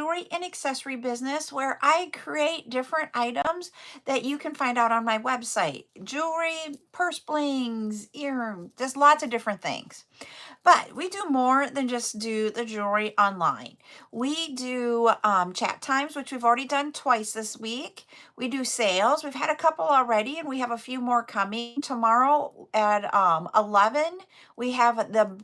jewelry and accessory business where I create different items that you can find out on my website. Jewelry, purse blings, ear, just lots of different things. But we do more than just do the jewelry online. We do chat times, which we've already done twice this week. We do sales. We've had a couple already, and we have a few more coming. Tomorrow at 11, we have the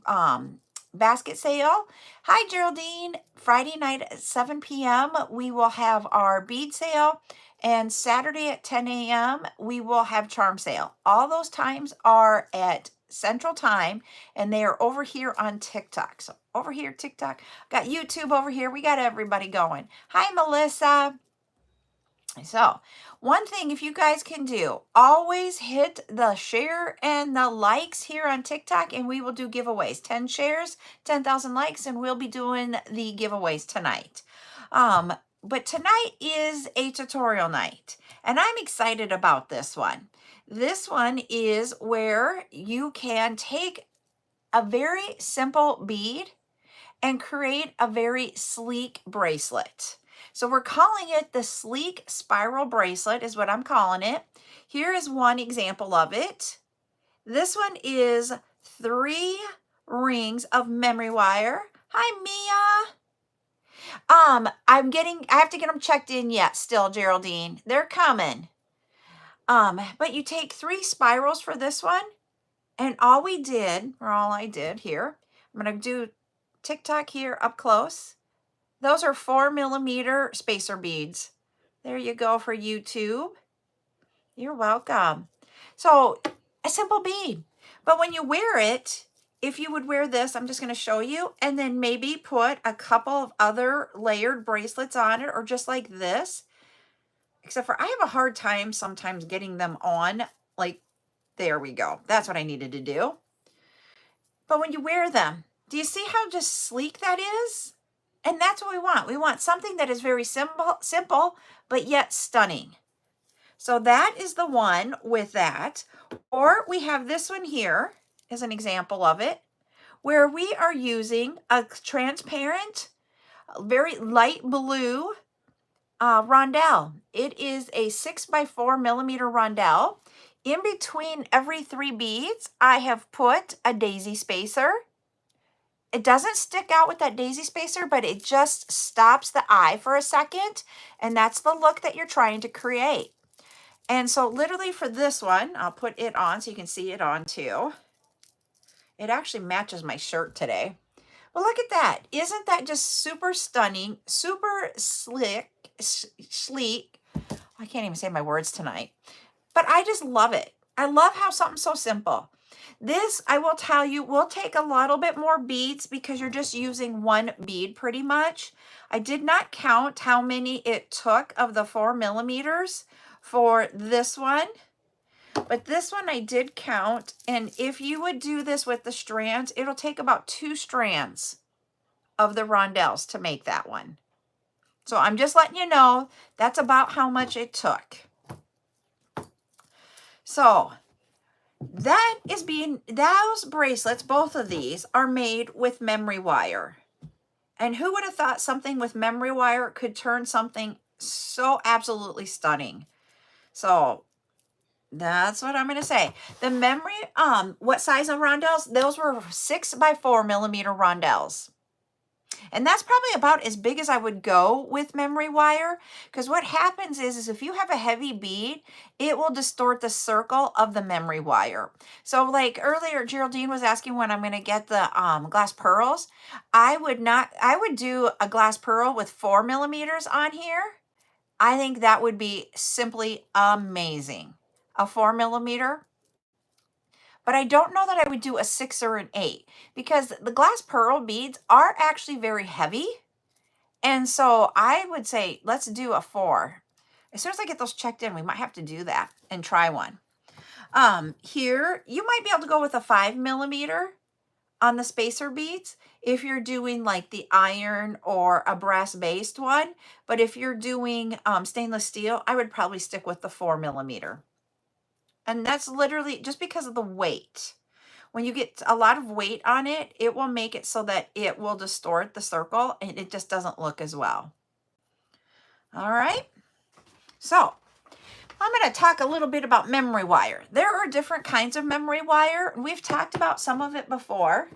basket sale. Hi, Geraldine. Friday night at 7 p.m., we will have our bead sale. And Saturday at 10 a.m., we will have charm sale. All those times are at Central Time, and they are over here on TikTok. So over here, TikTok, got YouTube over here. We got everybody going. Hi, Melissa. So one thing, if you guys can do, always hit the share and the likes here on TikTok, and we will do giveaways. 10 shares, 10,000 likes, and we'll be doing the giveaways tonight. But tonight is a tutorial night, and I'm excited about this one. This one is where you can take a very simple bead and create a very sleek bracelet. So we're calling it the sleek spiral bracelet is what I'm calling it. Here is one example of it. This one is 3 rings of memory wire. Hi, Mia. I have to get them checked in yet still, Geraldine. They're coming. But you take 3 spirals for this one, and all I did here, I'm going to do TikTok here up close. Those are 4mm spacer beads. There you go for YouTube. You're welcome. So a simple bead, but when you wear it, if you would wear this, I'm just going to show you, and then maybe put a couple of other layered bracelets on it, or just like this. Except for I have a hard time sometimes getting them on. Like, there we go. That's what I needed to do. But when you wear them, do you see how just sleek that is? And that's what we want. We want something that is very simple, but yet stunning. So that is the one with that. Or we have this one here as an example of it, where we are using a transparent, very light blue rondelle. It is a 6x4mm rondelle. In between every 3 beads, I have put a daisy spacer. It doesn't stick out with that daisy spacer, but it just stops the eye for a second, and that's the look that you're trying to create. And so literally for this one, I'll put it on so you can see it on too. It actually matches my shirt today. But look at that. Isn't that just super stunning, super sleek? I can't even say my words tonight. But I just love it. I love how something so simple. This, I will tell you, will take a little bit more beads because you're just using 1 bead pretty much. I did not count how many it took of the 4mm for this one. But this one I did count, and if you would do this with the strands, it'll take about 2 strands of the rondelles to make that one. So I'm just letting you know that's about how much it took. So that is those bracelets, both of these are made with memory wire. And who would have thought something with memory wire could turn something so absolutely stunning? So that's what I'm going to say. The memory, what size of rondelles? Those were 6x4mm rondelles. And that's probably about as big as I would go with memory wire, because what happens is if you have a heavy bead, it will distort the circle of the memory wire. So like earlier, Geraldine was asking when I'm going to get the glass pearls. I would do a glass pearl with 4mm on here. I think that would be simply amazing. A 4mm. But I don't know that I would do a 6 or an 8 because the glass pearl beads are actually very heavy. And so I would say, let's do a 4. As soon as I get those checked in, we might have to do that and try one. Here, you might be able to go with a 5mm on the spacer beads if you're doing like the iron or a brass based one. But if you're doing stainless steel, I would probably stick with the 4mm. And that's literally just because of the weight. When you get a lot of weight on it, it will make it so that it will distort the circle and it just doesn't look as well. All right. So I'm going to talk a little bit about memory wire. There are different kinds of memory wire. We've talked about some of it before.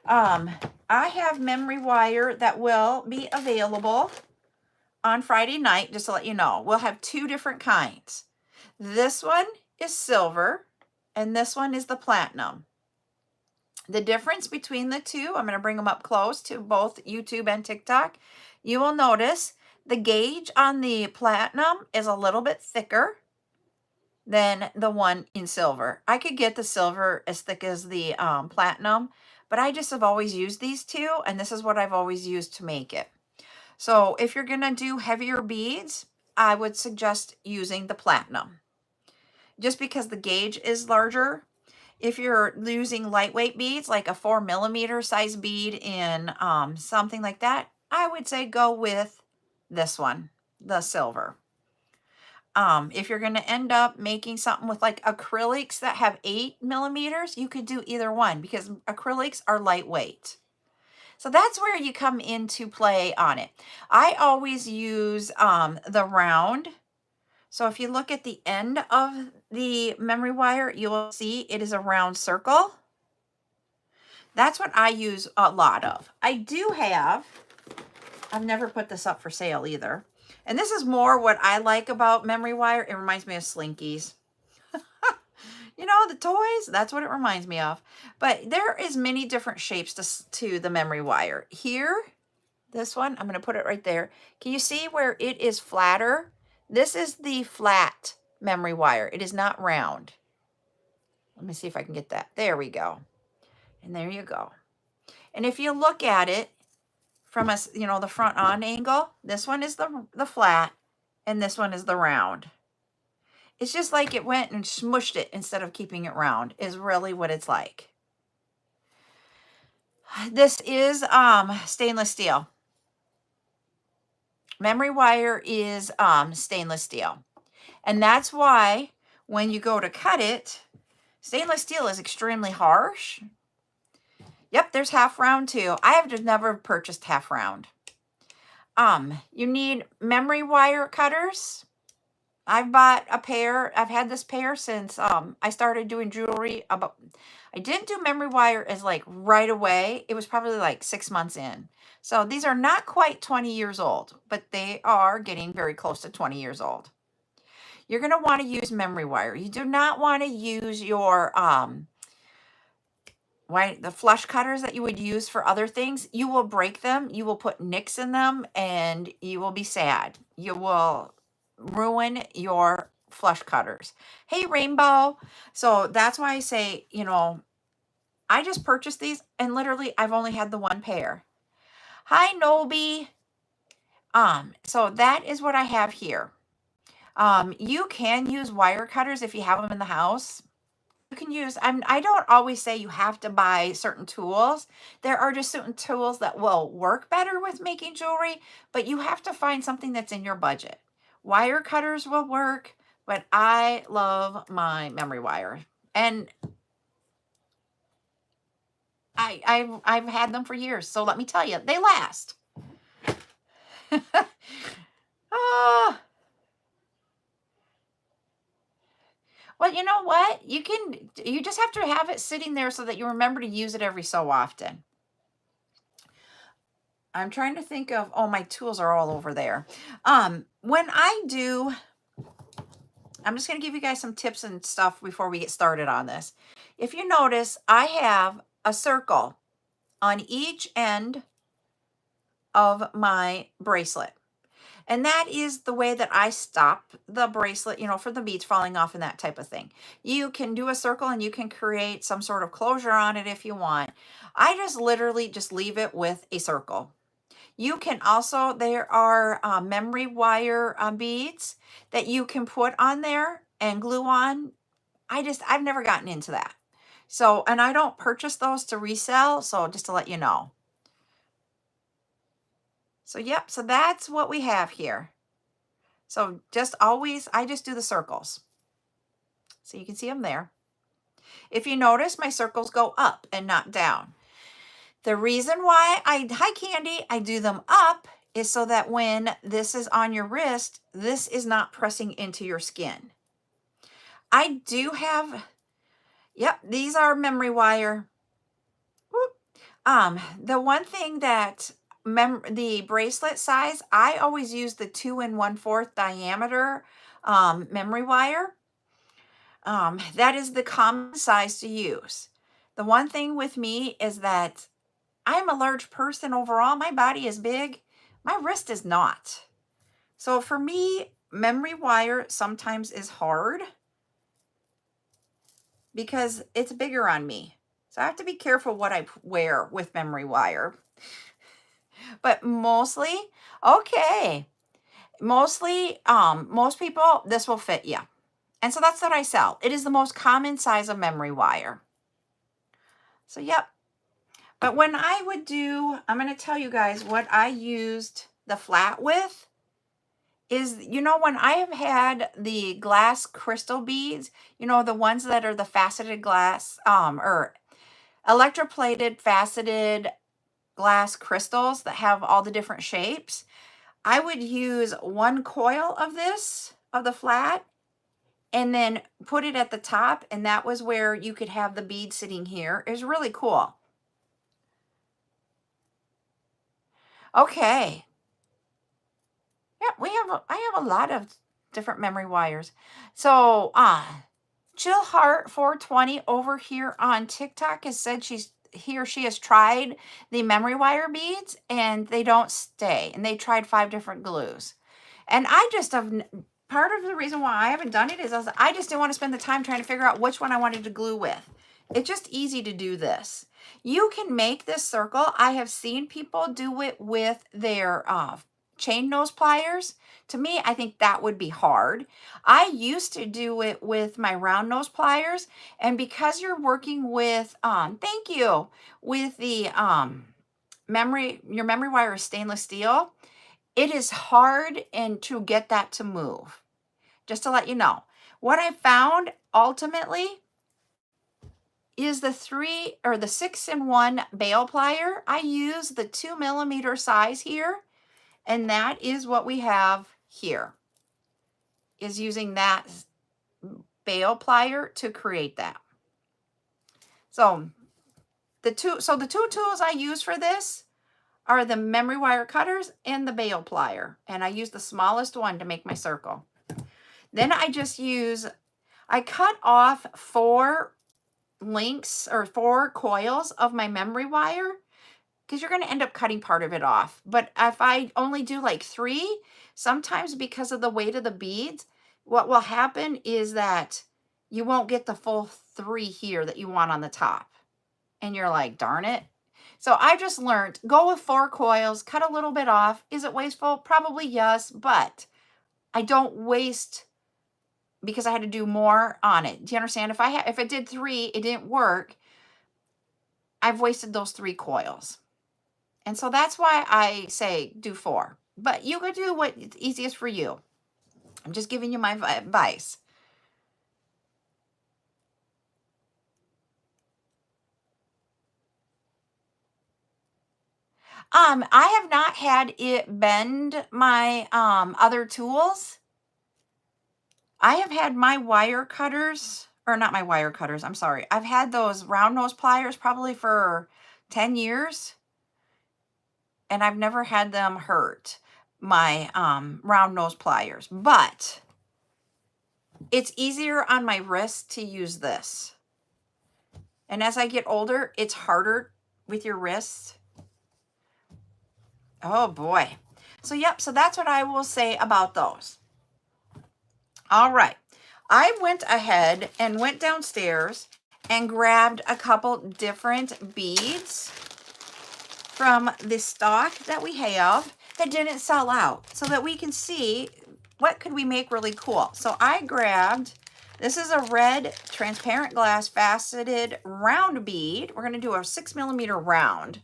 I have memory wire that will be available on Friday night, just to let you know. We'll have two different kinds. This one is silver, and this one is the platinum. The difference between the two, I'm going to bring them up close to both YouTube and TikTok. You will notice the gauge on the platinum is a little bit thicker than the one in silver. I could get the silver as thick as the platinum, but I just have always used these two, and this is what I've always used to make it. So if you're going to do heavier beads, I would suggest using the platinum, just because the gauge is larger. If you're using lightweight beads, like a 4mm size bead in something like that, I would say go with this one, the silver. If you're going to end up making something with like acrylics that have 8mm, you could do either one because acrylics are lightweight. So that's where you come into play on it. I always use the round. So if you look at the end of the memory wire, you will see it is a round circle. That's what I use a lot of. I do have, I've never put this up for sale either. And this is more what I like about memory wire. It reminds me of Slinkies. You know, the toys, that's what it reminds me of. But there is many different shapes to the memory wire. Here, this one, I'm going to put it right there. Can you see where it is flatter? This is the flat memory wire. It is not round. Let me see if I can get that. There we go. And there you go. And if you look at it from a, you know, the front on angle, this one is the flat and this one is the round. It's just like it went and smushed it instead of keeping it round is really what it's like. This is stainless steel. Memory wire is stainless steel. And that's why when you go to cut it, stainless steel is extremely harsh. Yep, there's half round too. I have just never purchased half round. You need memory wire cutters. I've bought a pair. I've had this pair since I started doing jewelry. I didn't do memory wire as like right away. It was probably like 6 months in. So these are not quite 20 years old, but they are getting very close to 20 years old. You're going to want to use memory wire. You do not want to use your the flush cutters that you would use for other things. You will break them. You will put nicks in them, and you will be sad. You will ruin your flush cutters. Hey, Rainbow. So that's why I say, you know, I just purchased these, and literally I've only had the one pair. Hi, Nobi. So that is what I have here. You can use wire cutters if you have them in the house. You can use, I don't always say you have to buy certain tools. There are just certain tools that will work better with making jewelry, but you have to find something that's in your budget. Wire cutters will work, but I love my memory wire. And I've had them for years, so let me tell you, they last. Well, you know what? You just have to have it sitting there so that you remember to use it every so often. I'm trying to think of, oh, my tools are all over there. When I do, I'm just going to give you guys some tips and stuff before we get started on this. If you notice, I have a circle on each end of my bracelet. And that is the way that I stop the bracelet, you know, for the beads falling off and that type of thing. You can do a circle and you can create some sort of closure on it if you want. I just literally just leave it with a circle. You can also, there are memory wire beads that you can put on there and glue on. I've never gotten into that. So, and I don't purchase those to resell. So just to let you know. So, yep. So that's what we have here. So just always, I just do the circles. So you can see them there. If you notice, my circles go up and not down. The reason why hi Candy, I do them up is so that when this is on your wrist, this is not pressing into your skin. I do have, yep, these are memory wire. Whoop. The one thing that the bracelet size, I always use the 2 1/4 diameter memory wire. That is the common size to use. The one thing with me is that I'm a large person overall. My body is big. My wrist is not. So for me, memory wire sometimes is hard because it's bigger on me. So I have to be careful what I wear with memory wire. But mostly, okay. Mostly, most people, this will fit you. And so that's what I sell. It is the most common size of memory wire. So, yep. But when I would do, I'm going to tell you guys what I used the flat with is, when I have had the glass crystal beads, the ones that are the faceted glass, or electroplated faceted glass crystals that have all the different shapes, I would use one coil of this, of the flat, and then put it at the top, and that was where you could have the bead sitting here. It was really cool. Okay. Yeah, I have a lot of different memory wires. So, Jill Hart 420 over here on TikTok has said she has tried the memory wire beads and they don't stay. And they tried 5 different glues. And I just have, part of the reason why I haven't done it is I just didn't want to spend the time trying to figure out which one I wanted to glue with. It's just easy to do this. You can make this circle. I have seen people do it with their chain nose pliers. To me, I think that would be hard. I used to do it with my round nose pliers, and because you're working with, thank you, with the your memory wire is stainless steel, it is hard and to get that to move. Just to let you know, what I found ultimately is the 6-in-1 bail plier. I use the 2mm size here. And that is what we have here, is using that bail plier to create that. So the two tools I use for this are the memory wire cutters and the bail plier. And I use the smallest one to make my circle. Then I cut off 4 links or 4 coils of my memory wire, because you're going to end up cutting part of it off. But if I only do like 3, sometimes because of the weight of the beads, what will happen is that you won't get the full 3 here that you want on the top. And you're like, darn it. So I just learned, go with 4 coils, cut a little bit off. Is it wasteful? Probably yes, but I don't waste because I had to do more on it. Do you understand? If I did 3, it didn't work, I've wasted those 3 coils. And so that's why I say do 4. But you could do what's easiest for you. I'm just giving you my advice. I have not had it bend my other tools. I have had my wire cutters, or not my wire cutters, I'm sorry. I've had those round nose pliers probably for 10 years. And I've never had them hurt my round nose pliers. But it's easier on my wrist to use this. And as I get older, it's harder with your wrists. Oh boy. So yep, so that's what I will say about those. All right. I went ahead and went downstairs and grabbed a couple different beads from the stock that we have that didn't sell out, so that we can see what could we make really cool. So I grabbed, this is a red transparent glass faceted round bead. We're going to do a 6mm round.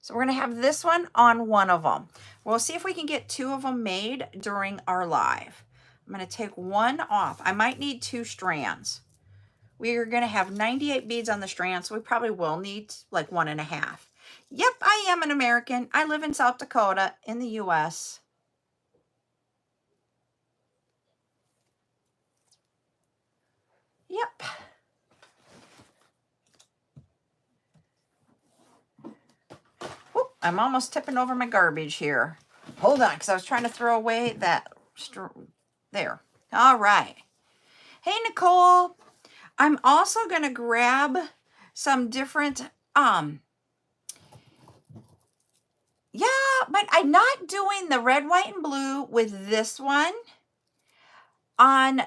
So we're going to have this one on one of them. We'll see if we can get 2 of them made during our live. I'm going to take one off. I might need 2 strands. We are going to have 98 beads on the strand, so we probably will need like 1.5. Yep, I am an American. I live in South Dakota in the US. Yep. Whoop, I'm almost tipping over my garbage here. Hold on, because I was trying to throw away that. There. All right. Hey, Nicole. I'm also going to grab some different, yeah, but I'm not doing the red, white, and blue with this one on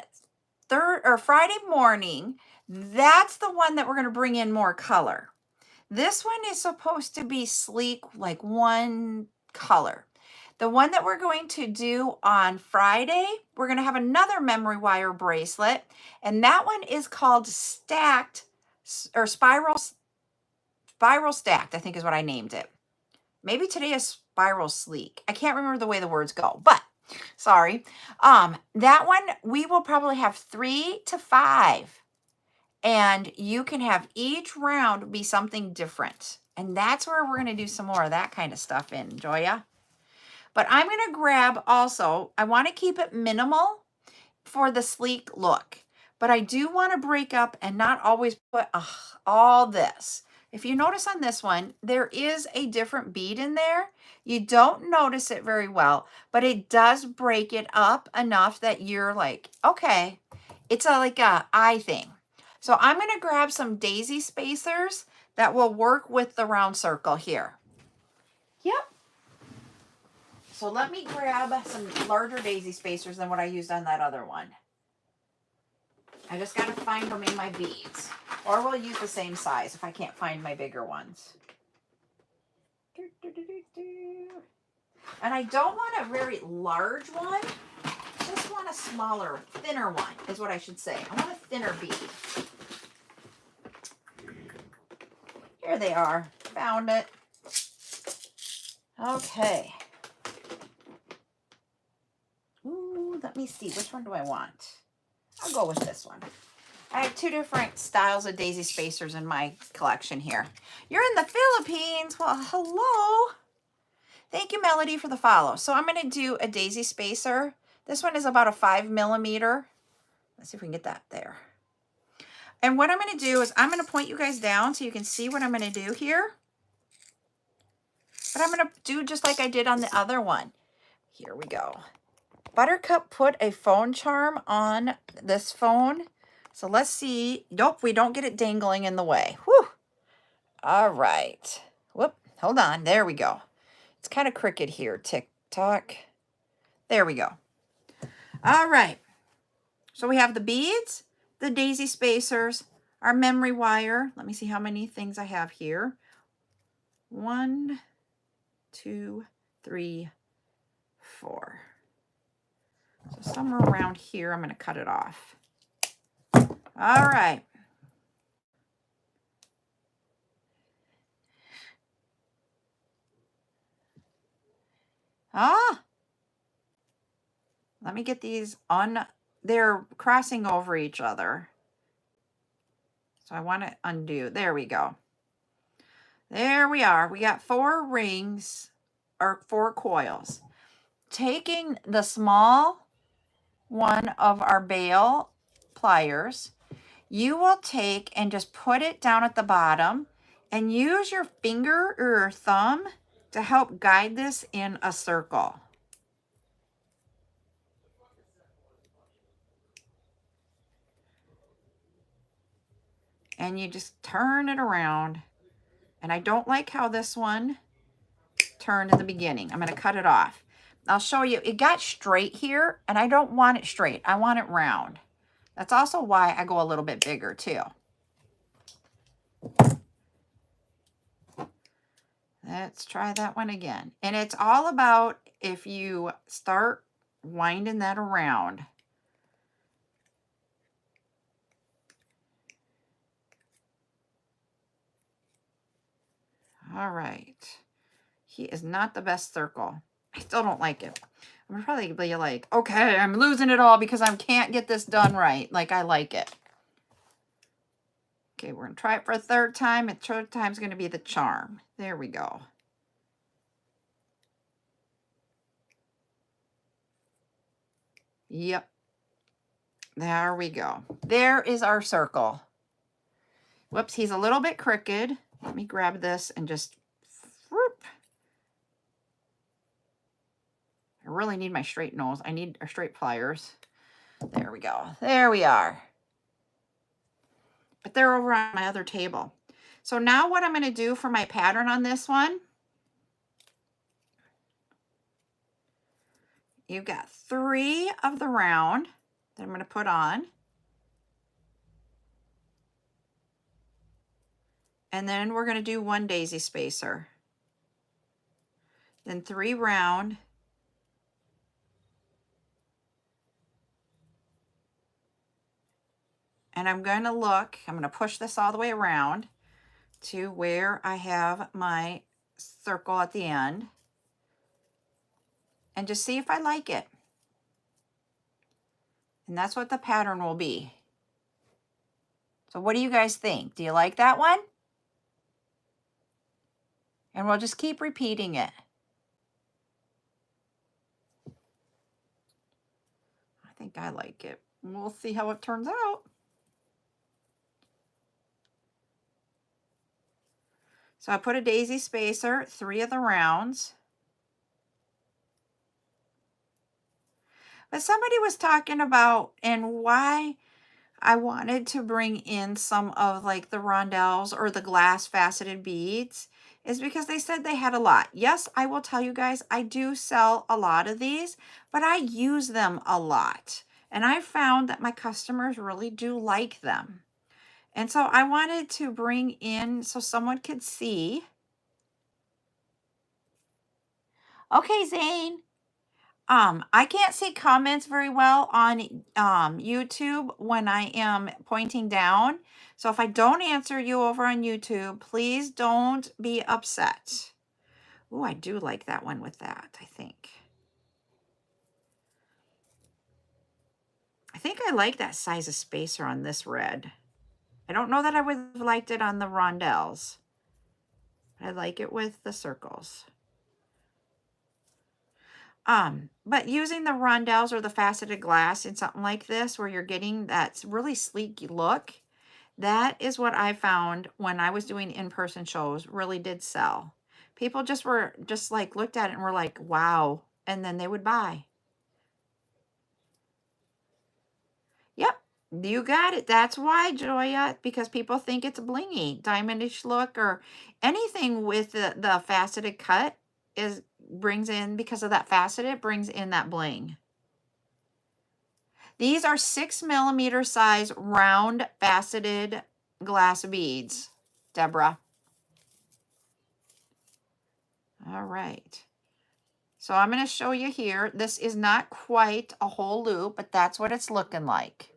Friday morning. That's the one that we're going to bring in more color. This one is supposed to be sleek, like one color. The one that we're going to do on Friday, we're going to have another memory wire bracelet, and that one is called stacked or spiral stacked, I think is what I named it. Maybe today is spiral sleek. I can't remember the way the words go, but sorry. That one, we will probably have 3 to 5. And you can have each round be something different. And that's where we're going to do some more of that kind of stuff in, Joya. But I'm going to grab also, I want to keep it minimal for the sleek look. But I do want to break up and not always put all this. If you notice on this one, there is a different bead in there. You don't notice it very well, but it does break it up enough that you're like, okay, it's like a eye thing. So I'm going to grab some daisy spacers that will work with the round circle here. Yep. So let me grab some larger daisy spacers than what I used on that other one. I just got to find them in my beads. Or we'll use the same size if I can't find my bigger ones. And I don't want a very large one. Just want a smaller, thinner one is what I should say. I want a thinner bead. Here they are. Found it. Okay. Ooh, let me see. Which one do I want? I'll go with this one. I have 2 different styles of daisy spacers in my collection here. You're in the Philippines. Well, hello. Thank you, Melody, for the follow. So I'm going to do a daisy spacer. This one is about a 5 millimeter. Let's see if we can get that there. And what I'm going to do is I'm going to point you guys down so you can see what I'm going to do here. But I'm going to do just like I did on the other one. Here we go. Buttercup put a phone charm on this phone. So let's see. Nope, we don't get it dangling in the way. Whew. All right. Whoop, hold on. There we go. It's kind of crooked here. Tick tock. There we go. All right. So we have the beads, the daisy spacers, our memory wire. Let me see how many things I have here. 1, 2, 3, 4. So somewhere around here, I'm going to cut it off. All right. Let me get these on. They're crossing over each other. So I want to undo. There we go. There we are. We got 4 rings or 4 coils. Taking the small one of our bail pliers, you will take and just put it down at the bottom and use your finger or your thumb to help guide this in a circle. And you just turn it around. And I don't like how this one turned in the beginning. I'm going to cut it off. I'll show you. It got straight here, and I don't want it straight. I want it round. That's also why I go a little bit bigger, too. Let's try that one again. And it's all about if you start winding that around. All right. He is not the best circle. I still don't like it. I'm gonna probably be like, okay, I'm losing it all because I can't get this done right. Like I like it. Okay, we're going to try it for a third time. And third time's going to be the charm. There we go. Yep. There we go. There is our circle. Whoops, he's a little bit crooked. Let me grab this and just whoop. I really need my straight nose. I need our straight pliers. There we go. There we are. But they're over on my other table. So now what I'm going to do for my pattern on this one, you've got 3 of the round that I'm going to put on. And then we're going to do 1 daisy spacer. Then 3 round. And I'm going to push this all the way around to where I have my circle at the end. And just see if I like it. And that's what the pattern will be. So what do you guys think? Do you like that one? And we'll just keep repeating it. I think I like it. We'll see how it turns out. So I put a daisy spacer, 3 of the rounds. But somebody was talking about and why I wanted to bring in some of like the rondelles or the glass faceted beads is because they said they had a lot. Yes, I will tell you guys, I do sell a lot of these, but I use them a lot. And I found that my customers really do like them. And so I wanted to bring in so someone could see. Okay, Zane. I can't see comments very well on YouTube when I am pointing down. So if I don't answer you over on YouTube, please don't be upset. Oh, I do like that one with that, I think. I think I like that size of spacer on this red. I don't know that I would have liked it on the rondelles. I like it with the circles. But using the rondelles or the faceted glass in something like this, where you're getting that really sleek look, that is what I found when I was doing in-person shows really did sell. People just like looked at it and were like, wow. And then they would buy. Yep, you got it. That's why, Joya, because people think it's blingy, diamondish look, or anything with the faceted cut brings in, because of that facet, it brings in that bling. These are 6mm size round faceted glass beads, Deborah. All right. So I'm going to show you here. This is not quite a whole loop, but that's what it's looking like.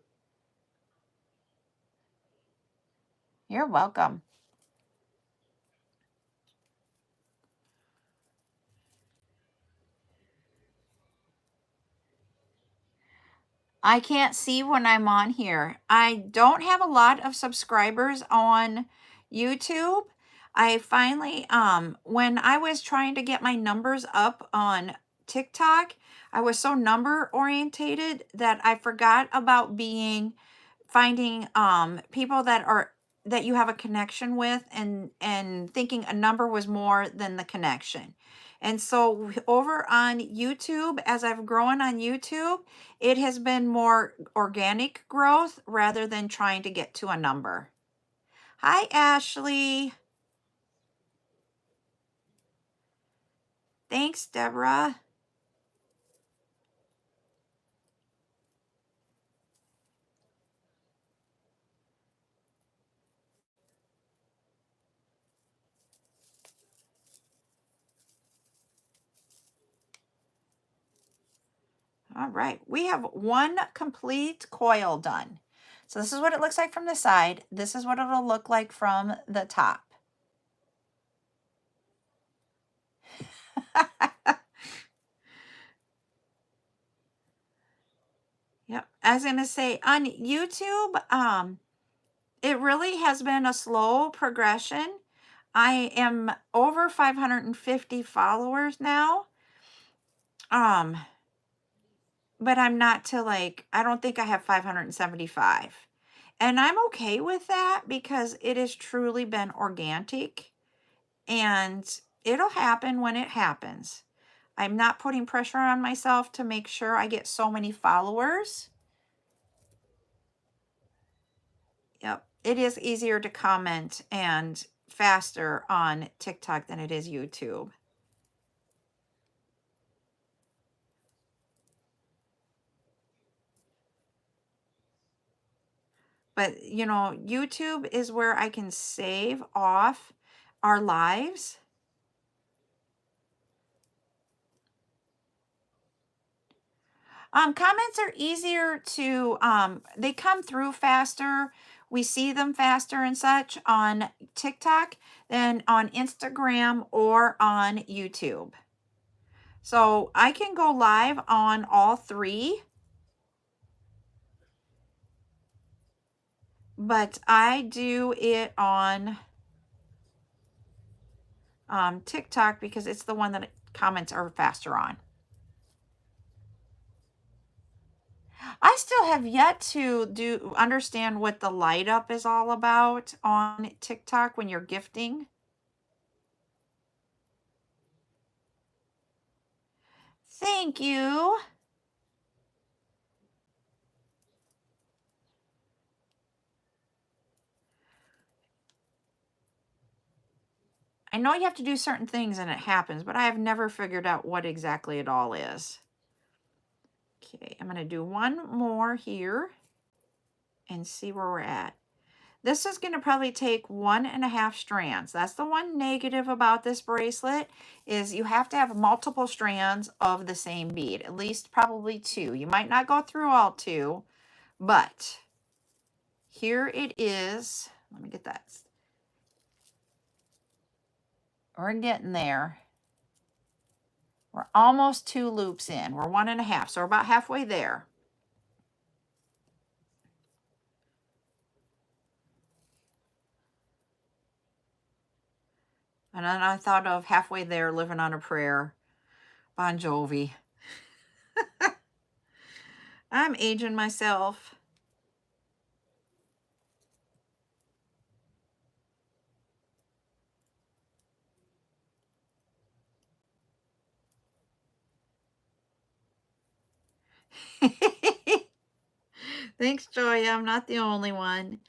You're welcome. I can't see when I'm on here. I don't have a lot of subscribers on YouTube. I finally, when I was trying to get my numbers up on TikTok, I was so number orientated that I forgot about finding people that you have a connection with, and thinking a number was more than the connection. And so over on YouTube, as I've grown on YouTube, it has been more organic growth rather than trying to get to a number. Hi, Ashley. Thanks, Deborah. All right, we have 1 complete coil done. So this is what it looks like from the side. This is what it'll look like from the top. Yep, I was gonna say on YouTube, It really has been a slow progression. I am over 550 followers now. Um, but I'm not to like, I don't think I have 575. And I'm okay with that because it has truly been organic and it'll happen when it happens. I'm not putting pressure on myself to make sure I get so many followers. Yep. It is easier to comment and faster on TikTok than it is YouTube. But, you know, YouTube is where I can save off our lives. Comments are easier to, they come through faster. We see them faster and such on TikTok than on Instagram or on YouTube. So I can go live on all three, but I do it on TikTok because it's the one that comments are faster on. I still have yet to understand what the light up is all about on TikTok when you're gifting. Thank you. I know you have to do certain things and it happens, but I have never figured out what exactly it all is. Okay, I'm going to do one more here and see where we're at. This is going to probably take 1.5 strands. That's the one negative about this bracelet is you have to have multiple strands of the same bead, at least probably 2. You might not go through all 2, but here it is. Let me get that. We're getting there. We're almost 2 loops in. We're 1.5, so we're about halfway there. And then I thought of Halfway There, Living on a Prayer, Bon Jovi. I'm aging myself. Thanks, Joya. I'm not the only one.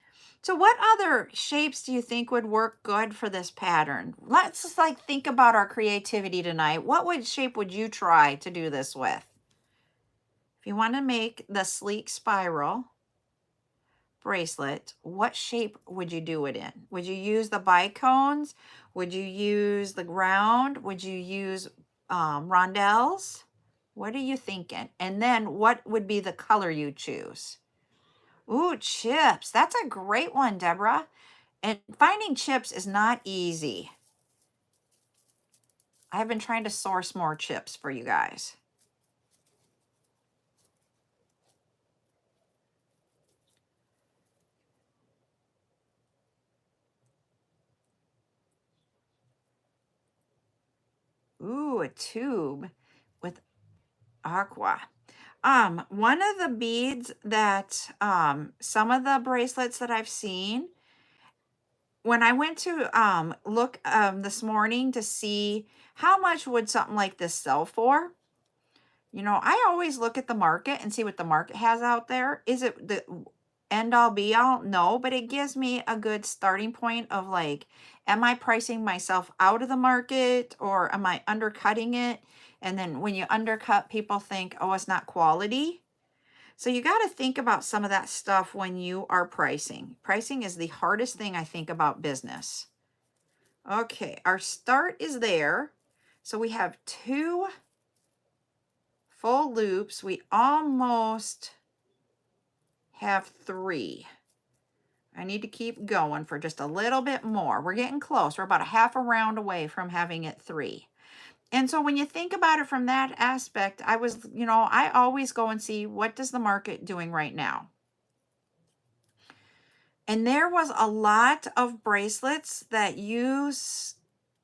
So what other shapes do you think would work good for this pattern? Let's just like think about our creativity tonight. What shape would you try to do this with? If you want to make the sleek spiral bracelet, what shape would you do it in? Would you use the bicones? Would you use the round? Would you use rondelles? What are you thinking? And then what would be the color you choose? Ooh, chips. That's a great one, Deborah. And finding chips is not easy. I have been trying to source more chips for you guys. Ooh, a tube with aqua. One of the beads that some of the bracelets that I've seen, when I went to look this morning to see how much would something like this sell for, you know, I always look at the market and see what the market has out there. Is it the end all be all? No, but it gives me a good starting point of like, am I pricing myself out of the market or am I undercutting it? And then when you undercut, people think, oh, it's not quality. So you got to think about some of that stuff when you are pricing. Pricing is the hardest thing I think about business. Okay, our start is there. So we have 2 full loops. We almost have 3. I need to keep going for just a little bit more. We're getting close. We're about a half a round away from having it 3. And so when you think about it from that aspect, I always go and see what does the market doing right now. And there was a lot of bracelets that use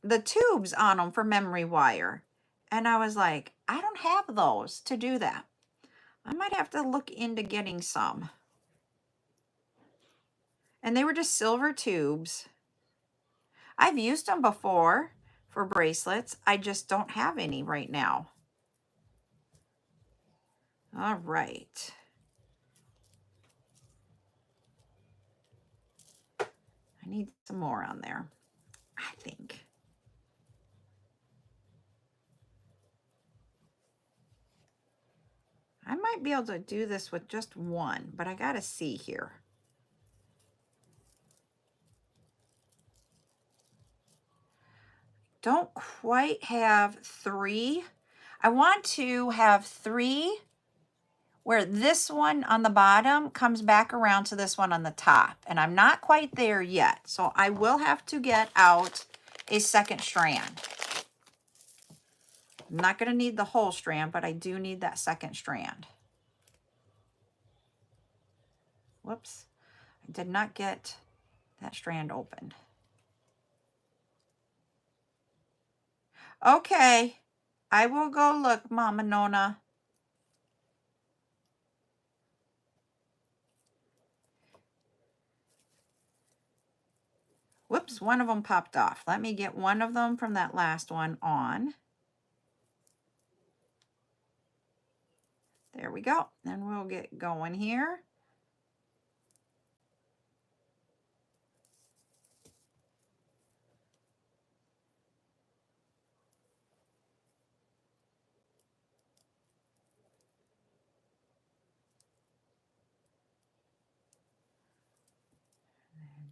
the tubes on them for memory wire. And I was like, I don't have those to do that. I might have to look into getting some. And they were just silver tubes. I've used them before for bracelets. I just don't have any right now. All right. I need some more on there, I think. I might be able to do this with just one, but I gotta see here. Don't quite have 3. I want to have 3 where this one on the bottom comes back around to this one on the top. And I'm not quite there yet. So I will have to get out a second strand. I'm not going to need the whole strand, but I do need that second strand. Whoops. I did not get that strand open. Okay. I will go look, Mama Nona. Whoops, one of them popped off. Let me get one of them from that last one on. There we go. And we'll get going here.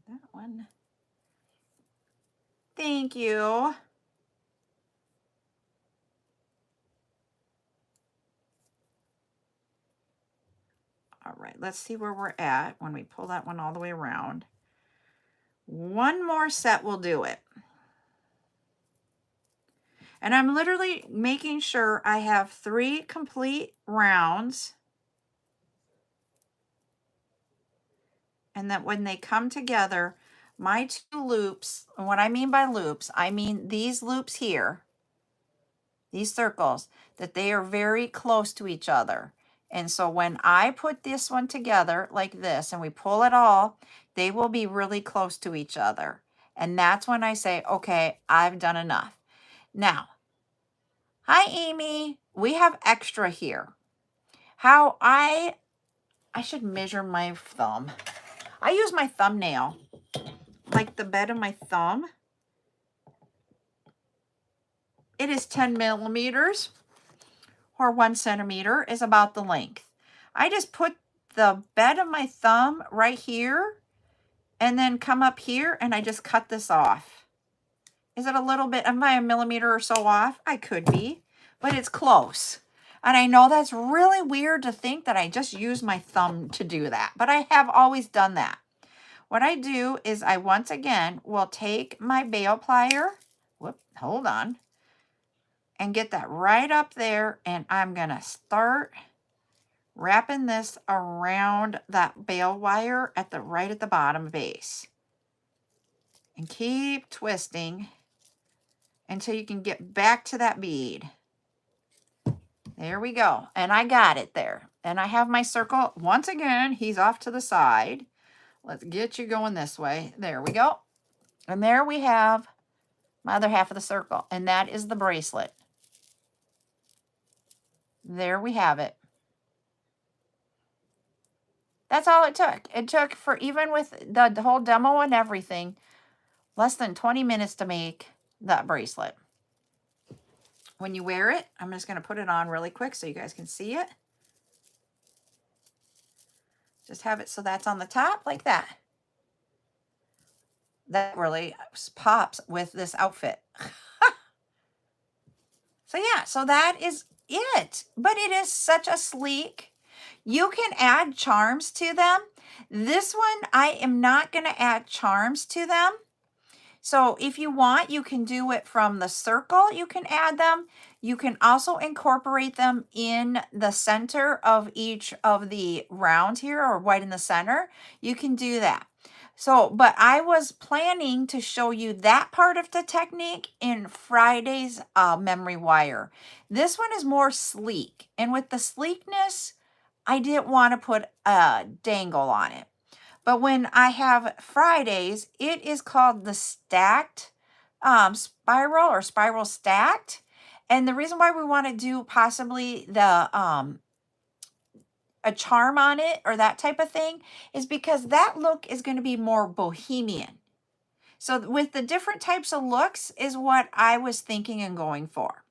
And that one. Thank you. All right, let's see where we're at when we pull that one all the way around. One more set will do it. And I'm literally making sure I have 3 complete rounds. And that when they come together, my 2 loops, and what I mean by loops, I mean these loops here, these circles, that they are very close to each other. And so when I put this one together like this and we pull it all, they will be really close to each other. And that's when I say, okay, I've done enough. Now, hi, Amy. We have extra here. How I should measure my thumb. I use my thumbnail, like the bed of my thumb. It is 10 millimeters. Or 1 centimeter is about the length. I just put the bed of my thumb right here and then come up here and I just cut this off. Is it a little bit, am I a millimeter or so off? I could be, but it's close. And I know that's really weird to think that I just use my thumb to do that, but I have always done that. What I do is I once again will take my bail plier, hold on, and get that right up there, and I'm gonna start wrapping this around that bail wire at the right at the bottom base. And keep twisting until you can get back to that bead. There we go. And I got it there. And I have my circle. Once again, he's off to the side. Let's get you going this way. There we go. And there we have my other half of the circle. And that is the bracelet. There we have it. That's all it took. It took, for even with the whole demo and everything, less than 20 minutes to make that bracelet. When you wear it, I'm just going to put it on really quick so you guys can see it. Just have it so that's on the top like that. That really pops with this outfit. So yeah, so that is it. But it is such a sleek. You can add charms to them. This one, I am not going to add charms to them. So if you want, you can do it from the circle. You can add them. You can also incorporate them in the center of each of the rounds here, or right in the center. You can do that. So, but I was planning to show you that part of the technique in Friday's memory wire. This one is more sleek. And with the sleekness, I didn't want to put a dangle on it. But when I have Fridays, it is called the stacked spiral or spiral stacked. And the reason why we want to do possibly the a charm on it or that type of thing is because that look is going to be more bohemian. So with the different types of looks is what I was thinking and going for.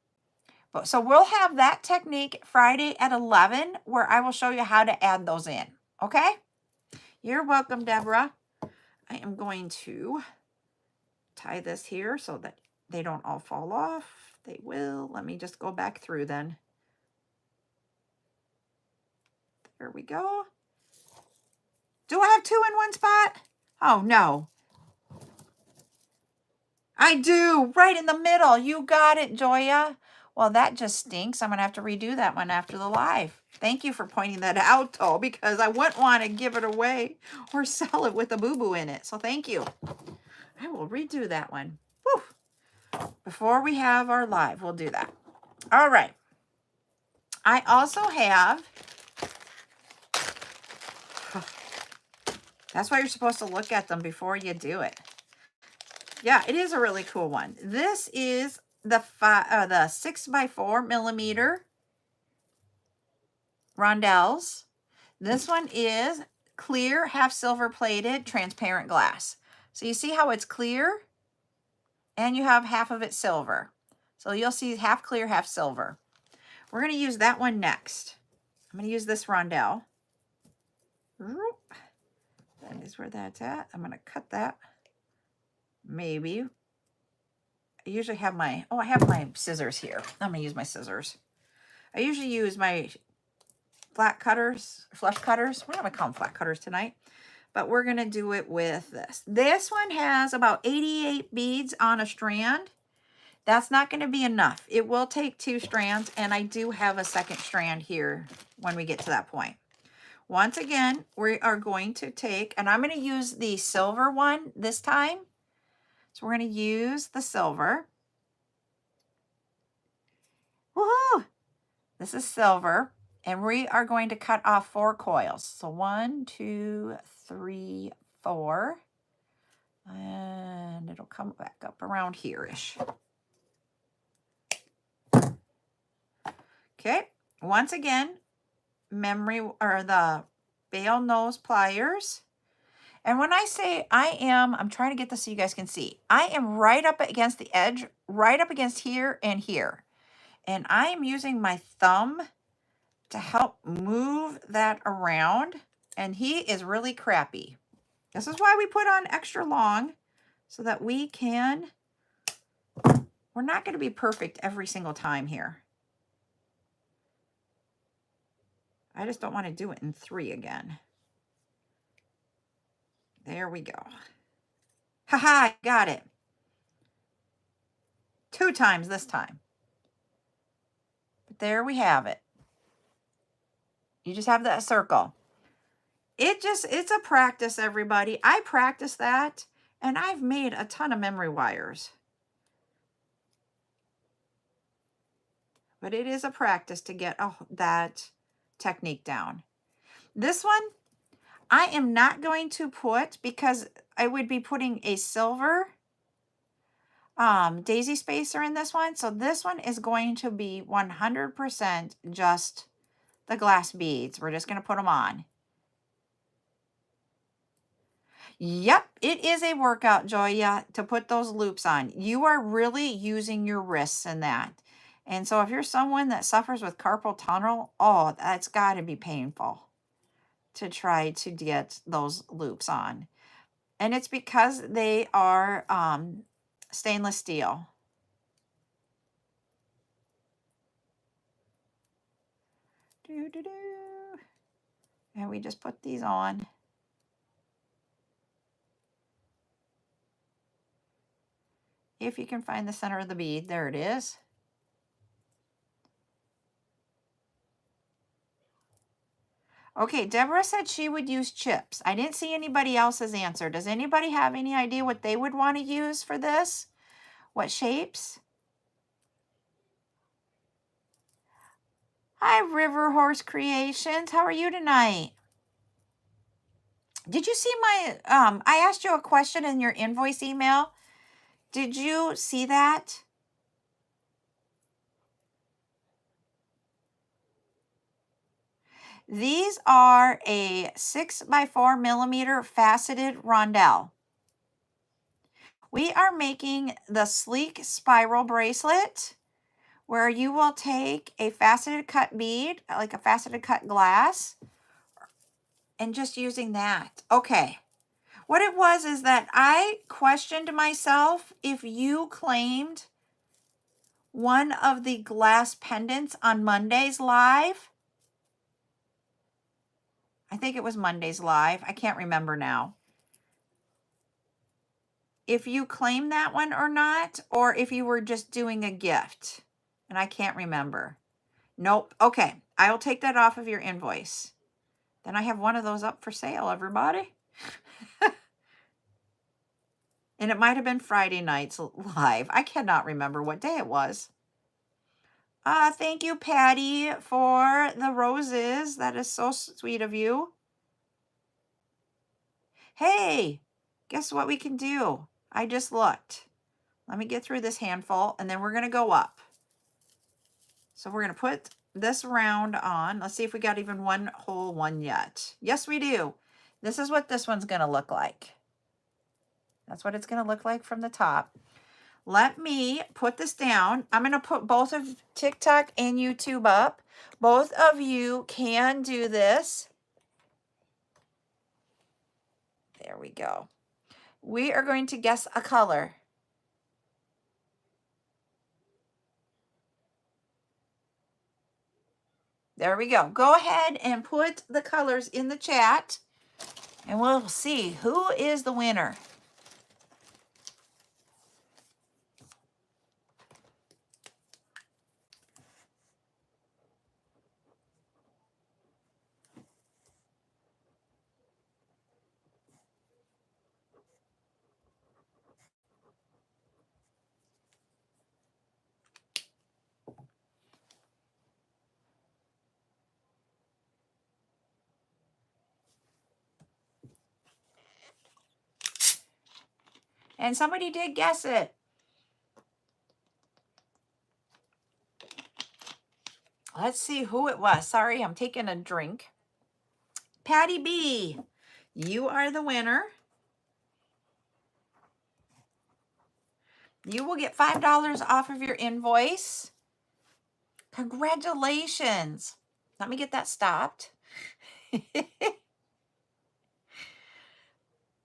But so we'll have that technique Friday at 11 where I will show you how to add those in. Okay? You're welcome, Deborah. I am going to tie this here so that they don't all fall off. They will. Let me just go back through then. There we go. Do I have two in one spot? Oh, no. I do. Right in the middle. You got it, Joya. Well, that just stinks. I'm going to have to redo that one after the live. Thank you for pointing that out, though, because I wouldn't want to give it away or sell it with a boo-boo in it. So thank you. I will redo that one. Whew. Before we have our live, we'll do that. All right. I also have... That's why you're supposed to look at them before you do it. Yeah, it is a really cool one. This is the 6x4 millimeter rondelles. This one is clear, half silver plated, transparent glass. So you see how it's clear and you have half of it silver. So you'll see half clear, half silver. We're going to use that one next. I'm going to use this rondelle. That is where that's at. I'm going to cut that. Maybe. I usually have my, I have my scissors here. I'm going to use my scissors. I usually use my flat cutters, flush cutters. We're not going to call them flat cutters tonight, but we're going to do it with this. This one has about 88 beads on a strand. That's not going to be enough. It will take 2 strands, and I do have a second strand here when we get to that point. Once again, we are going to take, and I'm going to use the silver one this time. So we're going to use the silver. Woohoo! This is silver. And we are going to cut off 4 coils. So 1, 2, 3, 4. And it'll come back up around here-ish. Okay. Once again, memory or the bail nose pliers. And when I say I'm trying to get this so you guys can see. I am right up against the edge, right up against here and here. And I am using my thumb to help move that around. And he is really crappy. This is why we put on extra long so that we can, we're not going to be perfect every single time here. I just don't want to do it in 3 again. There we go. Haha, I got it. 2 times this time. But there we have it. You just have that circle. It's a practice, everybody. I practice that, and I've made a ton of memory wires. But it is a practice to get that technique down. This one, I am not going to put, because I would be putting a silver daisy spacer in this one. So this one is going to be 100% just the glass beads. We're just going to put them on. Yep, it is a workout, Joya, to put those loops on. You are really using your wrists in that. And so if you're someone that suffers with carpal tunnel, oh, that's got to be painful to try to get those loops on. And it's because they are stainless steel. And we just put these on. If you can find the center of the bead, there it is. Okay, Deborah said she would use chips. I didn't see anybody else's answer. Does anybody have any idea what they would want to use for this? What shapes? Hi, River Horse Creations. How are you tonight? Did you see my, I asked you a question in your invoice email. Did you see that? These are a 6x4mm faceted rondelle. We are making the sleek spiral bracelet where you will take a faceted cut bead, like a faceted cut glass, and just using that. Okay. What it was is that I questioned myself if you claimed one of the glass pendants on Monday's live. I think it was Monday's live. I can't remember now. If you claimed that one or not, or if you were just doing a gift. And I can't remember. Nope. Okay. I will take that off of your invoice. Then I have one of those up for sale, everybody. And it might have been Friday night's live. I cannot remember what day it was. Thank you, Patty, for the roses. That is so sweet of you. Hey, guess what we can do? I just looked. Let me get through this handful, and then we're going to go up. So we're going to put this round on. Let's see if we got even one whole one yet. Yes, we do. This is what this one's going to look like. That's what it's going to look like from the top. Let me put this down. I'm going to put both of TikTok and YouTube up. Both of you can do this. There we go. We are going to guess a color. There we go. Go ahead and put the colors in the chat, and we'll see who is the winner. And somebody did guess it. Let's see who it was. Sorry, I'm taking a drink. Patty B, you are the winner. You will get $5 off of your invoice. Congratulations. Let me get that stopped.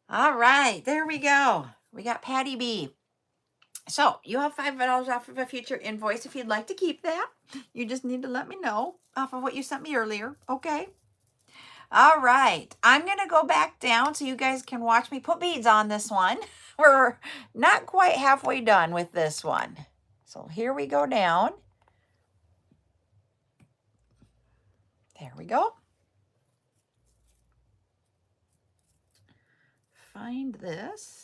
All right, there we go. We got Patty B. So you have $5 off of a future invoice if you'd like to keep that. You just need to let me know off of what you sent me earlier. Okay. All right. I'm going to go back down so you guys can watch me put beads on this one. We're not quite halfway done with this one. So here we go down. There we go. Find this.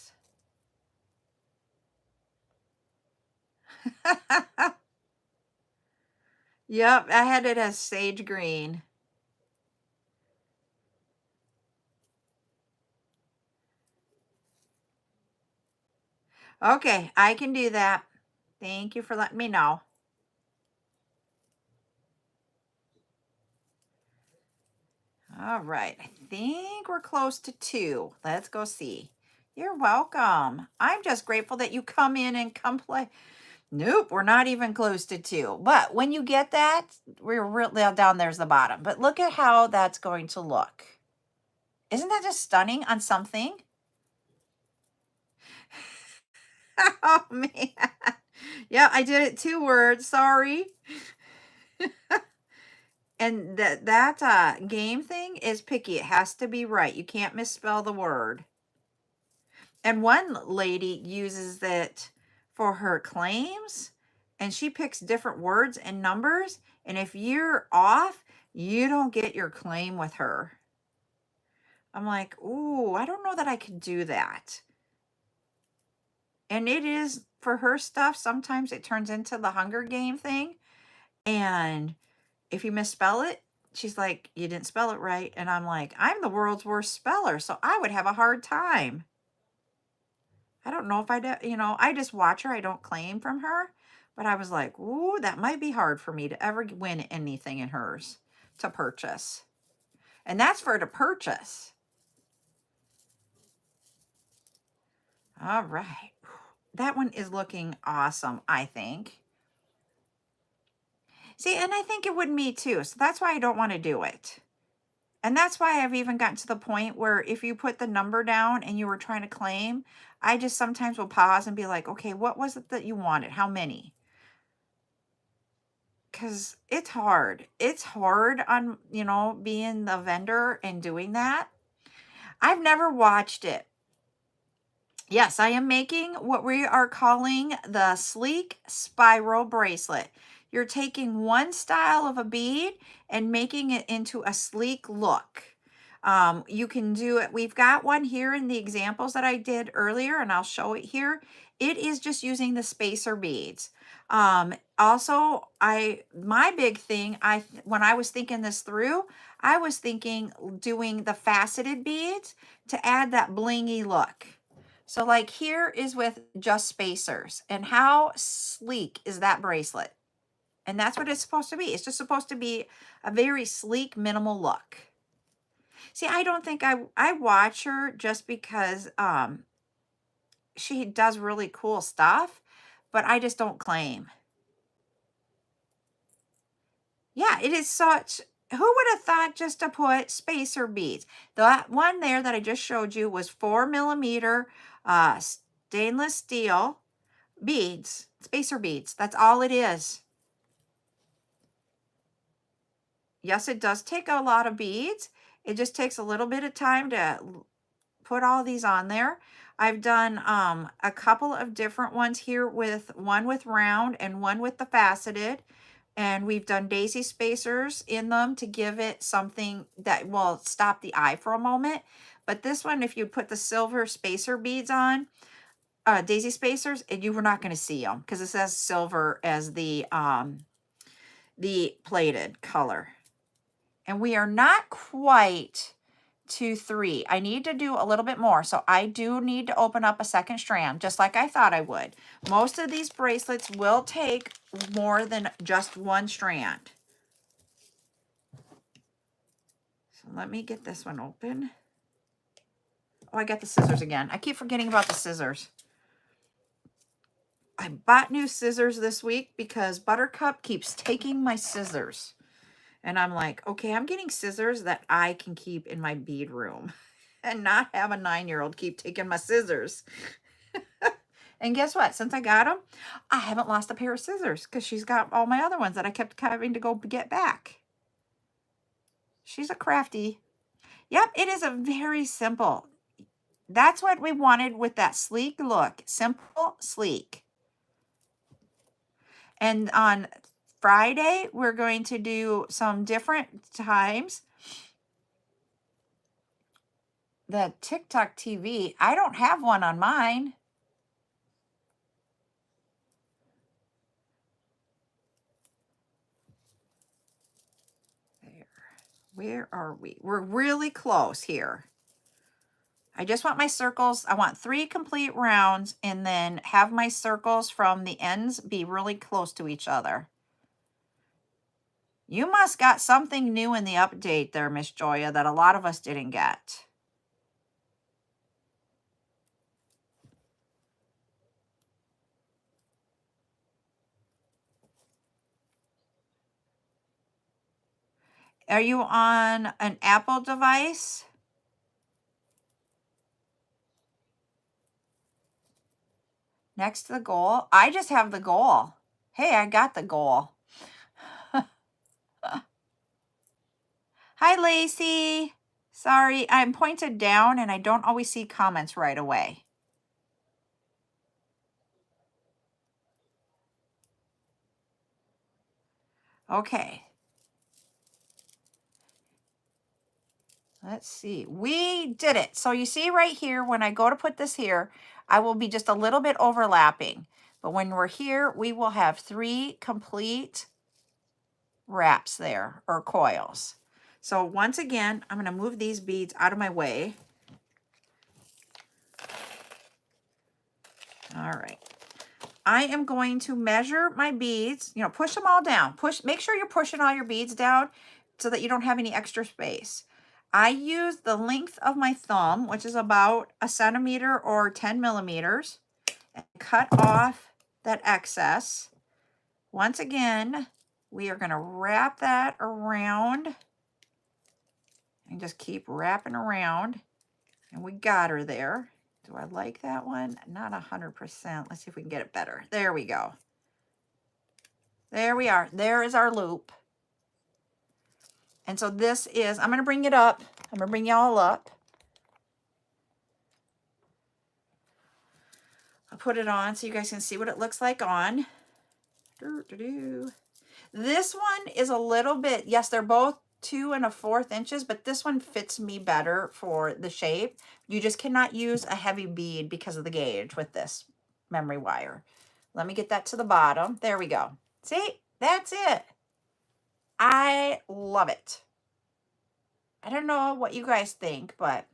Yep, I had it as sage green. Okay, I can do that. Thank you for letting me know. All right, I think we're close to 2. Let's go see. You're welcome. I'm just grateful that you come in and come play. Nope, we're not even close to 2. But when you get that, we're really down there's the bottom. But look at how that's going to look. Isn't that just stunning on something? Oh, man. Yeah, I did it 2 words. Sorry. And that game thing is picky. It has to be right. You can't misspell the word. And one lady uses it for her claims, and she picks different words and numbers. And if you're off, You don't get your claim with her. I'm like, ooh, I don't know that I could do that. And it is for her stuff. Sometimes it turns into the Hunger Game thing. And if you misspell it, she's like, you didn't spell it right. And I'm like, I'm the world's worst speller, so I would have a hard time. I don't know if I'd, I just watch her. I don't claim from her. But I was like, ooh, that might be hard for me to ever win anything in hers to purchase. And that's for to purchase. All right. That one is looking awesome, I think. See, and I think it would me too. So that's why I don't want to do it. And that's why I've even gotten to the point where if you put the number down and you were trying to claim, I just sometimes will pause and be like, okay, what was it that you wanted? How many? Because it's hard. It's hard on, being the vendor and doing that. I've never watched it. Yes, I am making what we are calling the sleek spiral bracelet. You're taking one style of a bead and making it into a sleek look. You can do it. We've got one here in the examples that I did earlier, and I'll show it here. It is just using the spacer beads. Also, my big thing, when I was thinking this through, I was thinking doing the faceted beads to add that blingy look. So like here is with just spacers. And how sleek is that bracelet? And that's what it's supposed to be. It's just supposed to be a very sleek, minimal look. See, I don't think I watch her just because she does really cool stuff, but I just don't claim. Yeah, it is such, who would have thought just to put spacer beads? That one there that I just showed you was 4mm stainless steel beads, spacer beads. That's all it is. Yes, it does take a lot of beads. It just takes a little bit of time to put all these on there. I've done a couple of different ones here with one with round and one with the faceted. And we've done daisy spacers in them to give it something that will stop the eye for a moment. But this one, if you put the silver spacer beads on, daisy spacers, and you were not going to see them because it says silver as the plated color. And we are not quite to 3. I need to do a little bit more. So I do need to open up a second strand, just like I thought I would. Most of these bracelets will take more than just one strand. So let me get this one open. Oh, I got the scissors again. I keep forgetting about the scissors. I bought new scissors this week because Buttercup keeps taking my scissors. And I'm like, okay, I'm getting scissors that I can keep in my bead room and not have a 9-year-old keep taking my scissors. And guess what? Since I got them, I haven't lost a pair of scissors because she's got all my other ones that I kept having to go get back. She's a crafty. Yep, it is a very simple. That's what we wanted with that sleek look. Simple, sleek. And on Friday, we're going to do some different times. The TikTok TV, I don't have one on mine. There. Where are we? We're really close here. I just want my circles. I want 3 complete rounds and then have my circles from the ends be really close to each other. You must got something new in the update there, Miss Joya, that a lot of us didn't get. Are you on an Apple device? Next to the goal? I just have the goal. Hey, I got the goal. Hi, Lacey. Sorry, I'm pointed down and I don't always see comments right away. Okay. Let's see. We did it. So you see right here, when I go to put this here, I will be just a little bit overlapping. But when we're here, we will have 3 complete wraps there, or coils. So once again, I'm going to move these beads out of my way. All right. I am going to measure my beads, you know, push them all down. Make sure you're pushing all your beads down so that you don't have any extra space. I use the length of my thumb, which is about 1 centimeter or 10 millimeters, and cut off that excess. Once again, we are going to wrap that around and just keep wrapping around. And we got her there. Do I like that one? Not 100%. Let's see if we can get it better. There we go. There we are. There is our loop. And so this is, I'm going to bring it up. I'm going to bring y'all up. I'll put it on so you guys can see what it looks like on. This one is a little bit, yes, they're both 2 1/4 inches, but this one fits me better for the shape. You just cannot use a heavy bead because of the gauge with this memory wire. Let me get that to the bottom. There we go. See, that's it. I love it. I don't know what you guys think, but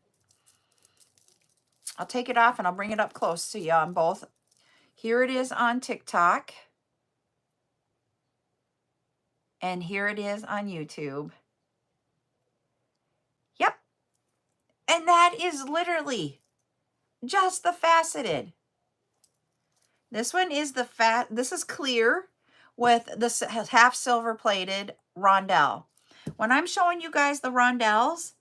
I'll take it off and I'll bring it up close to you on both. Here it is on TikTok. And here it is on YouTube. Yep. And that is literally just the faceted. This one is this is clear with the half silver plated rondelle. When I'm showing you guys the rondelles,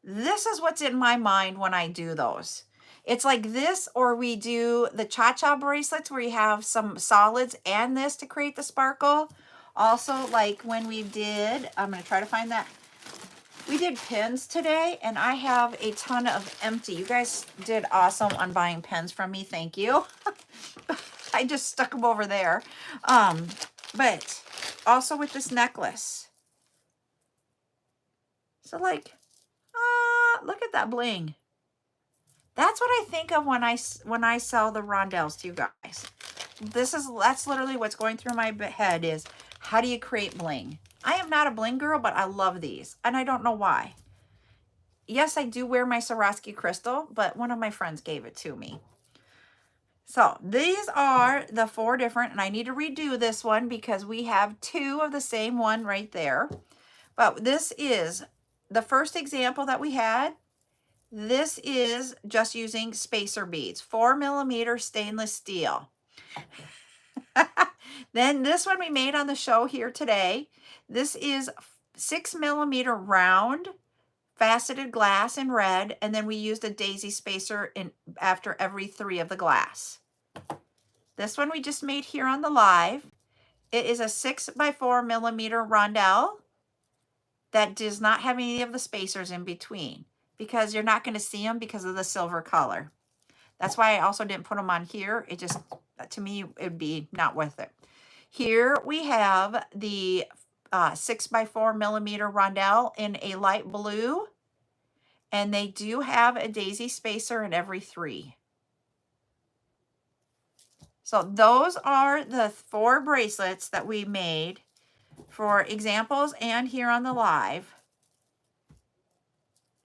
this is what's in my mind when I do those. It's like this, or we do the cha-cha bracelets where you have some solids and this to create the sparkle. Also, like when we did, I'm going to try to find that. We did pins today, and I have a ton of empty. You guys did awesome on buying pens from me. Thank you. I just stuck them over there. But also with this necklace. So like, look at that bling. That's what I think of when I sell the rondelles to you guys. That's literally what's going through my head is, how do you create bling? I am not a bling girl, but I love these, and I don't know why. Yes, I do wear my Swarovski crystal, but one of my friends gave it to me. So these are the 4 different, and I need to redo this one because we have 2 of the same one right there. But this is the first example that we had. This is just using spacer beads, 4 millimeter stainless steel. Then this one we made on the show here today. This is 6 millimeter round faceted glass in red, and then we used a daisy spacer in after every 3 of the glass. This one we just made here on the live. It is a 6 by 4 millimeter rondelle that does not have any of the spacers in between because you're not going to see them because of the silver color. That's why I also didn't put them on here. It just, to me, it would be not worth it. Here we have the 6 by 4 millimeter rondelle in a light blue. And they do have a daisy spacer in every 3. So those are the 4 bracelets that we made for examples and here on the live.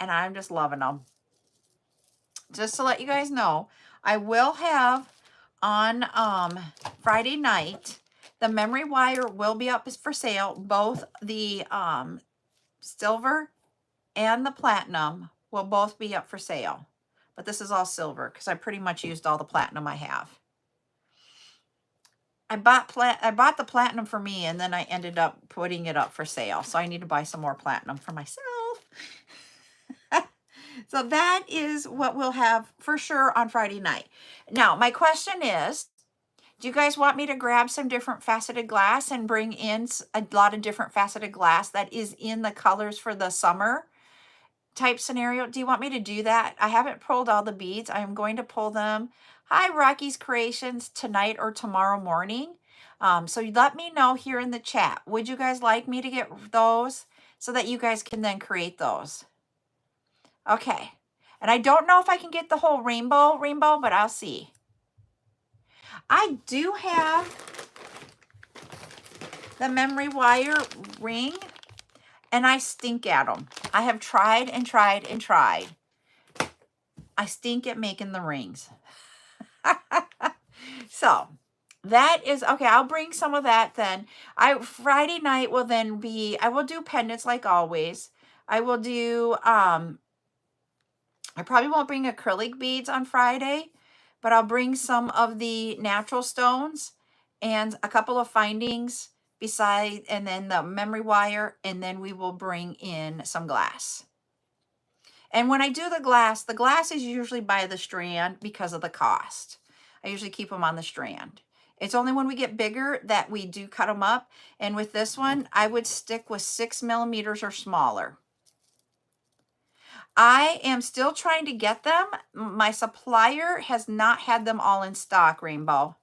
And I'm just loving them. Just to let you guys know, I will have on Friday night, the memory wire will be up for sale. Both the silver and the platinum will both be up for sale. But this is all silver because I pretty much used all the platinum I have. I bought the platinum for me, and then I ended up putting it up for sale. So I need to buy some more platinum for myself. So that is what we'll have for sure on Friday night. Now, my question is, do you guys want me to grab some different faceted glass and bring in a lot of different faceted glass that is in the colors for the summer type scenario? Do you want me to do that? I haven't pulled all the beads. I am going to pull them. Hi, Rocky's Creations, tonight or tomorrow morning. So let me know here in the chat. Would you guys like me to get those so that you guys can then create those? Okay. And I don't know if I can get the whole rainbow, but I'll see. I do have the memory wire ring, and I stink at them. I have tried and tried and tried. I stink at making the rings. So that is okay. I'll bring some of that then. Friday night will then be, I will do pendants like always. I will do I probably won't bring acrylic beads on Friday, but I'll bring some of the natural stones and a couple of findings beside, and then the memory wire, and then we will bring in some glass. And when I do the glass is usually by the strand because of the cost. I usually keep them on the strand. It's only when we get bigger that we do cut them up. And with this one, I would stick with 6 millimeters or smaller. I am still trying to get them. My supplier has not had them all in stock, Rainbow.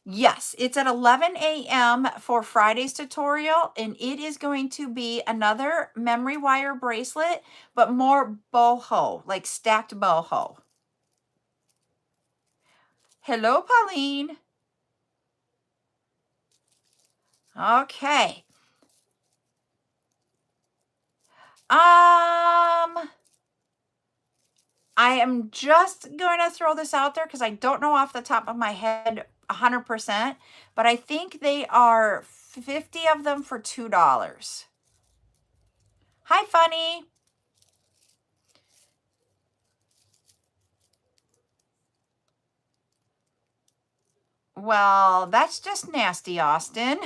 Yes, it's at 11 a.m. for Friday's tutorial, and it is going to be another memory wire bracelet, but more boho, like stacked boho. Hello, Pauline. Okay. I am just going to throw this out there because I don't know off the top of my head 100%, but I think they are 50 of them for $2. Hi, Funny. Well, that's just nasty, Austin.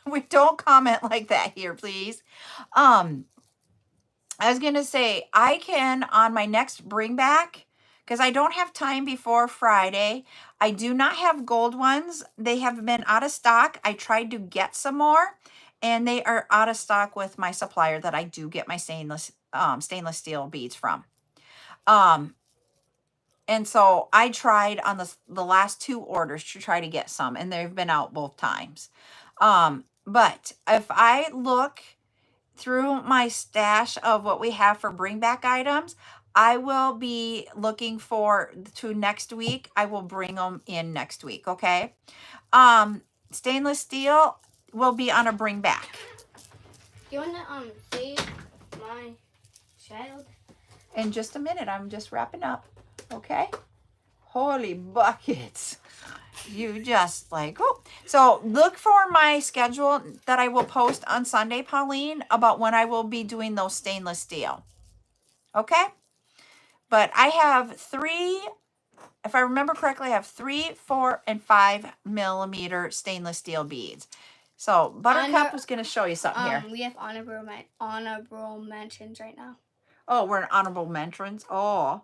We don't comment like that here, please. I was going to say, I can, on my next bring back, because I don't have time before Friday. I do not have gold ones. They have been out of stock. I tried to get some more, and they are out of stock with my supplier that I do get my stainless steel beads from. And so I tried on the last 2 orders to try to get some, and they've been out both times. But if I look through my stash of what we have for bring back items, I will be looking for to next week. I will bring them in next week. Okay. Stainless steel will be on a bring back. You want to see my child? In just a minute. I'm just wrapping up. Okay. Holy buckets. You just like, oh. So look for my schedule that I will post on Sunday, Pauline, about when I will be doing those stainless steel. Okay? But I have 3, if I remember correctly, I have 3, 4, and 5 millimeter stainless steel beads. So Buttercup was going to show you something here. We have honorable mentions right now. Oh, we're in honorable mentions. Oh.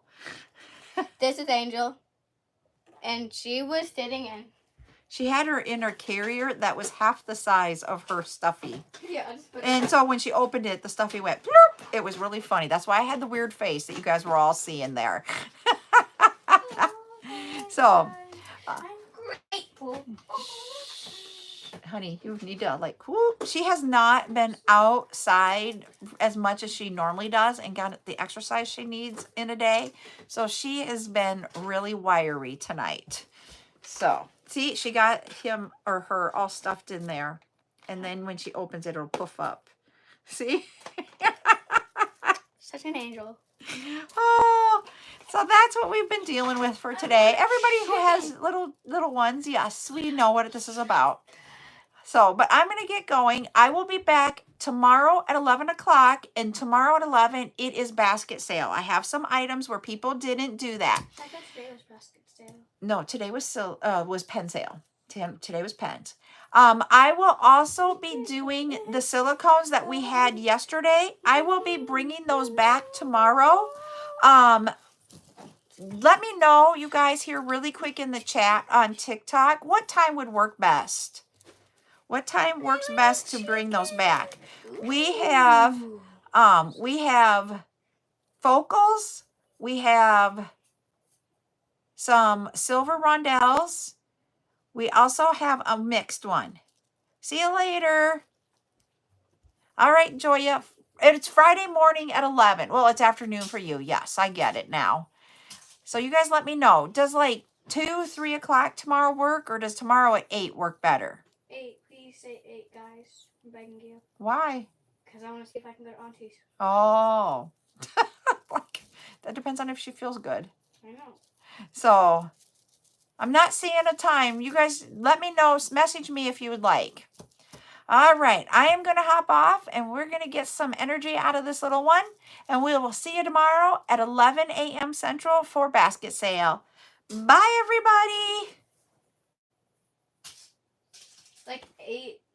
This is Angel. And she was sitting in. She had her in her carrier that was half the size of her stuffy. Yeah. And so when she opened it, the stuffy went bloop. It was really funny. That's why I had the weird face that you guys were all seeing there. So. I'm grateful. Honey, you need to like, whoop. She has not been outside as much as she normally does and got the exercise she needs in a day. So she has been really wiry tonight. So see, she got him or her all stuffed in there. And then when she opens it, it'll poof up. See? Such an angel. Oh, so that's what we've been dealing with for today. Everybody who has little ones, yes, we know what this is about. So, but I'm going to get going. I will be back tomorrow at 11 o'clock, and tomorrow at 11, it is basket sale. I have some items where people didn't do that. I thought today was basket sale. No, today was pen sale. Today was pens. I will also be doing the silicones that we had yesterday. I will be bringing those back tomorrow. Let me know, you guys, here really quick in the chat on TikTok, what time would work best? What time works best to bring those back? We have focals. We have some silver rondelles. We also have a mixed one. See you later. All right, Joya. It's Friday morning at 11. Well, it's afternoon for you. Yes, I get it now. So you guys let me know. Does like 2, 3 o'clock tomorrow work, or does tomorrow at 8 work better? 8. Please say 8, guys. I'm begging you. Why? Because I want to see if I can go to Auntie's. Oh. That depends on if she feels good. I know. So I'm not seeing a time. You guys let me know. Message me if you would like. All right. I am going to hop off and we're going to get some energy out of this little one. And we will see you tomorrow at 11 a.m. Central for basket sale. Bye, everybody. Like 8